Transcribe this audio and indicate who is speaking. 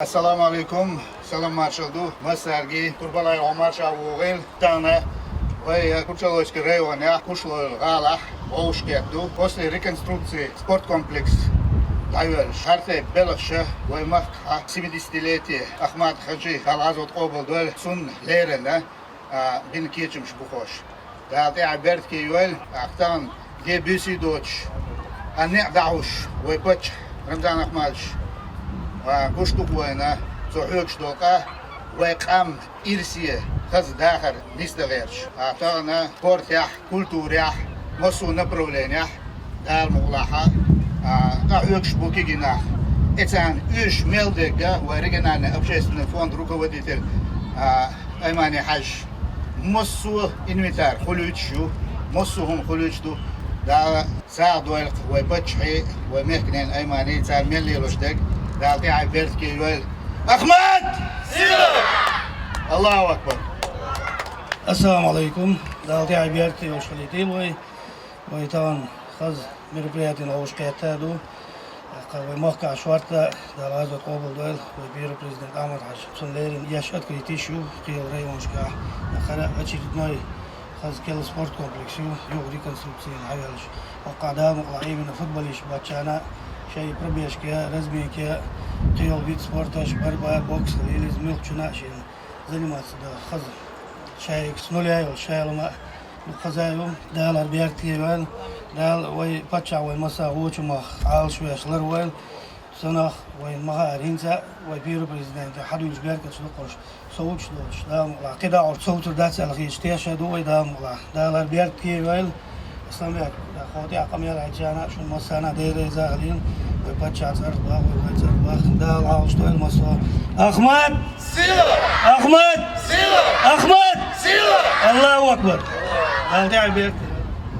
Speaker 1: Assalomu alaykum. Salom marshaldu. Masargi Turbalay Omar Shavug'il Tana va Kurchalovskiy rayoni Kushloy G'ala Oушкету. После реконструкции спорткомплекс Тайвер Шарте Белоша va Mahka 70-летие Ахмад Хаджи Халазот Обалдвел Сун Лерена bin Keçmiş Buxoş. Dağıtı Abert Keyvel Aktan Gebüsi Doç Anne Davuş ve Paç Ramzan Ahmadş وقشتو وينا زحوك شدوقا ويقام إرسية خز داخل نستغيرش أعطانا كورتيح كولتوريح مصو نبرولينيح دال مغلاحة قاعوك شبوكي جناح إتان إيش ميلدقا ورقنا أبشيسنا فوند روكووديتل أيماني حاج مصو إنويتار خلوتشو مصو هم خلوتشتو دا ساعد ويلق ويبتشحي ومهكنين أيماني تار ملي لوشدق دالتي عبرت كيوال أحمد سيلا الله أكبر.
Speaker 2: السلام عليكم. دالتي عبرت وشليتي ويتان خز مربياتين أوشكيتادو قوي موقع شوارتا دالازو قوبل دويل وبيرو بريزيدنت أحمد حاج سنليرين يشهد كريتيشو قيل ريونشكا أخرى أشيد نوي خز كيل سبورت كومبلكسيو يو ريكونستركسيون حيالش وقعدام لعيبنا فوتبوليش باتشانا شيء بربيش كيا رزمي كيا قيل بيت سبورتاش بربا بوكس ليلز ميلك شناشين زلمات دا خز شيء سنوليا والشيء لما الخزايو دال أربيارتي وين دال وي باتشا وين مسا غوش ما عال شوية شلر وين سنخ وين مها أرينسا وي بيرو بريزيدنت حدو يجبرك تشلقش صوت شلوش دام لا كده أو صوت دات الغيش تيشة دوي دام لا دال أربيارتي وين اسلامیک خودی عقامیال عجانا شون مسانا دیره زاغلین و بچه از ارباق و بچه ارباق دال عاوشتو المسوا أحمد
Speaker 3: سيلا
Speaker 2: أحمد
Speaker 3: سيلا
Speaker 2: أحمد
Speaker 3: سيلا
Speaker 2: الله أكبر. دال تعبير